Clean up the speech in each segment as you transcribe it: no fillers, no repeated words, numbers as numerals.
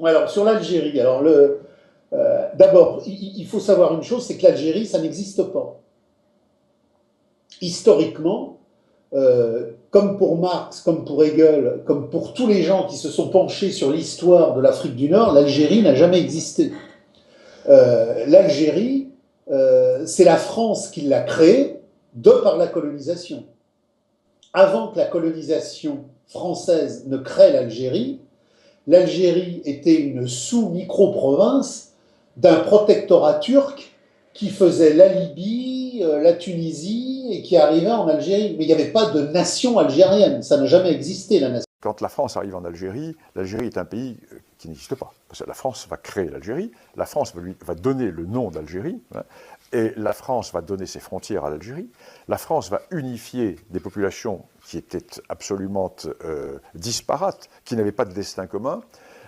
Alors, sur l'Algérie, d'abord, il faut savoir une chose, c'est que l'Algérie, ça n'existe pas. Historiquement, comme pour Marx, comme pour Hegel, comme pour tous les gens qui se sont penchés sur l'histoire de l'Afrique du Nord, l'Algérie n'a jamais existé. L'Algérie, c'est la France qui l'a créée de par la colonisation. Avant que la colonisation française ne crée l'Algérie, l'Algérie était une sous-micro-province d'un protectorat turc qui faisait la Libye, la Tunisie et qui arrivait en Algérie. Mais il n'y avait pas de nation algérienne, ça n'a jamais existé, la nation. Quand la France arrive en Algérie, l'Algérie est un pays qui n'existe pas. Parce que la France va créer l'Algérie, la France va donner le nom d'Algérie, hein, et la France va donner ses frontières à l'Algérie. La France va unifier des populations qui étaient absolument disparates, qui n'avaient pas de destin commun.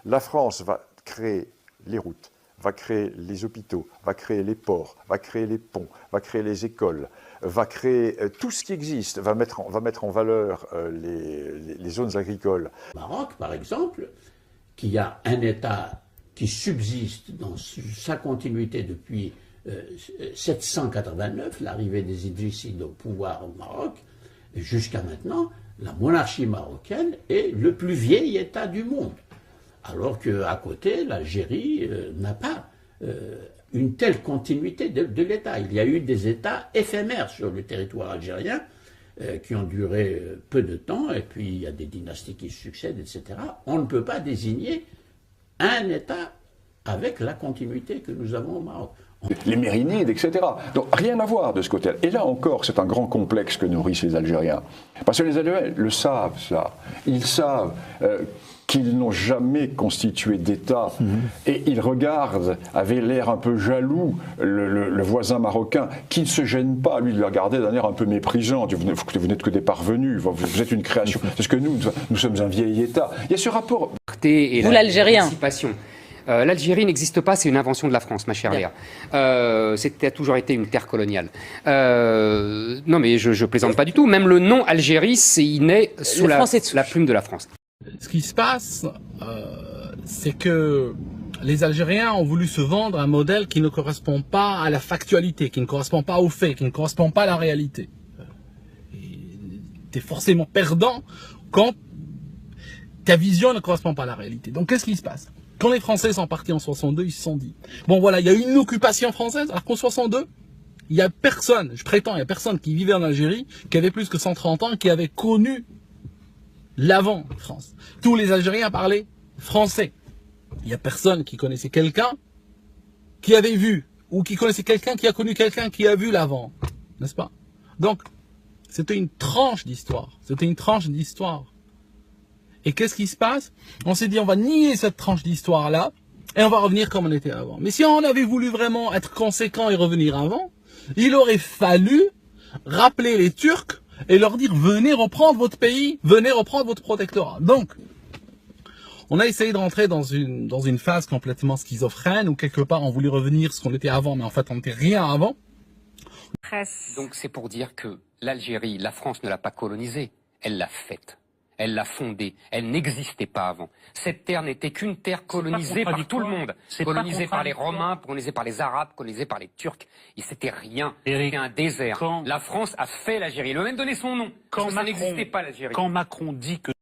La France va créer les routes, va créer les hôpitaux, va créer les ports, va créer les ponts, va créer les écoles, va créer tout ce qui existe, va mettre en valeur les zones agricoles. Maroc, par exemple, qui a un État qui subsiste dans sa continuité depuis 789, l'arrivée des Idrissides au pouvoir au Maroc, jusqu'à maintenant, la monarchie marocaine est le plus vieil État du monde. Alors qu'à côté, l'Algérie n'a pas une telle continuité de l'État. Il y a eu des États éphémères sur le territoire algérien qui ont duré peu de temps, et puis il y a des dynasties qui succèdent, etc. On ne peut pas désigner un État avec la continuité que nous avons au Maroc. Les Mérinides, etc. Donc rien à voir de ce côté-là. Et là encore, c'est un grand complexe que nourrissent les Algériens. Parce que les Algériens le savent, ça. Ils savent qu'ils n'ont jamais constitué d'État. Et ils regardent, avec l'air un peu jaloux, le voisin marocain, qui ne se gêne pas, lui, de le regarder d'un air un peu méprisant. Vous n'êtes que des parvenus, vous êtes une création. Parce que nous sommes un vieil État. Il y a ce rapport... Vous, l'Algérien. L'Algérie n'existe pas, c'est une invention de la France, ma chère Léa. C'était a toujours été une terre coloniale. Non, mais je plaisante pas du tout. Même le nom Algérie, il naît sous la plume de la France. Ce qui se passe, c'est que les Algériens ont voulu se vendre un modèle qui ne correspond pas à la factualité, qui ne correspond pas aux faits, qui ne correspond pas à la réalité. Tu es forcément perdant quand ta vision ne correspond pas à la réalité. Donc qu'est-ce qui se passe? Quand les Français sont partis en 62, ils se sont dit, bon voilà, il y a eu une occupation française, alors qu'en 62, il y a personne, je prétends, il y a personne qui vivait en Algérie, qui avait plus que 130 ans, qui avait connu l'avant-France. Tous les Algériens parlaient français. Il n'y a personne qui connaissait quelqu'un qui avait vu, ou qui connaissait quelqu'un qui a connu quelqu'un qui a vu l'avant, n'est-ce pas? Donc, c'était une tranche d'histoire, Et qu'est-ce qui se passe? On s'est dit, on va nier cette tranche d'histoire-là, et on va revenir comme on était avant. Mais si on avait voulu vraiment être conséquent et revenir avant, il aurait fallu rappeler les Turcs et leur dire, venez reprendre votre pays, venez reprendre votre protectorat. Donc, on a essayé de rentrer dans une phase complètement schizophrène, où quelque part on voulait revenir ce qu'on était avant, mais en fait on n'était rien avant. Donc c'est pour dire que l'Algérie, la France ne l'a pas colonisée, elle l'a faite. Elle l'a fondée. Elle n'existait pas avant. Cette terre n'était qu'une terre colonisée par tout le monde. Colonisée par les Romains, colonisée par les Arabes, colonisée par les Turcs. Et c'était rien. C'était un désert. La France a fait l'Algérie. Elle lui a même donné son nom. Quand ça n'existait pas l'Algérie. Quand Macron dit que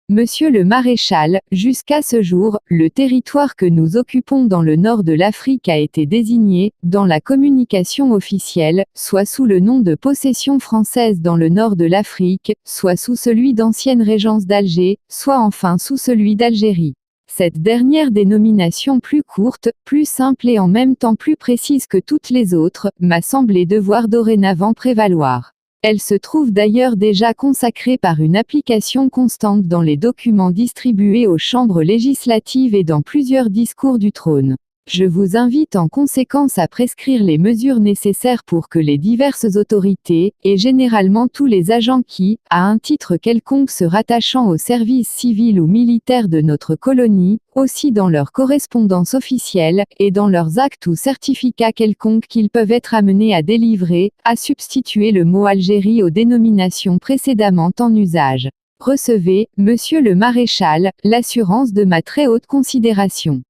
Monsieur le maréchal, jusqu'à ce jour, le territoire que nous occupons dans le nord de l'Afrique a été désigné, dans la communication officielle, soit sous le nom de possession française dans le nord de l'Afrique, soit sous celui d'ancienne régence d'Alger, soit enfin sous celui d'Algérie. Cette dernière dénomination plus courte, plus simple et en même temps plus précise que toutes les autres, m'a semblé devoir dorénavant prévaloir. Elle se trouve d'ailleurs déjà consacrée par une application constante dans les documents distribués aux chambres législatives et dans plusieurs discours du trône. Je vous invite en conséquence à prescrire les mesures nécessaires pour que les diverses autorités, et généralement tous les agents qui, à un titre quelconque se rattachant au service civil ou militaire de notre colonie, aussi dans leur correspondance officielle, et dans leurs actes ou certificats quelconques qu'ils peuvent être amenés à délivrer, à substituer le mot Algérie aux dénominations précédemment en usage. Recevez, Monsieur le Maréchal, l'assurance de ma très haute considération.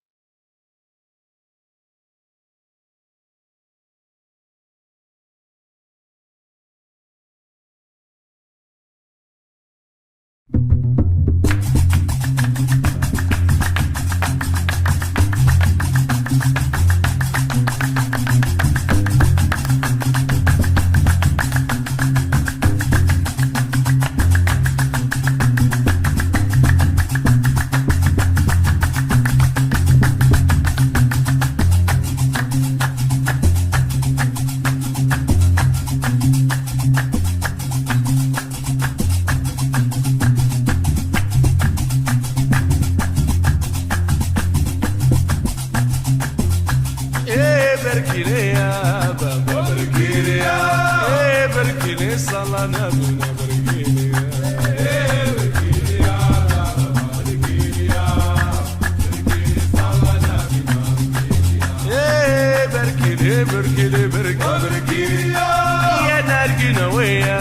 بركي بركي بركي يا نارقنا ويا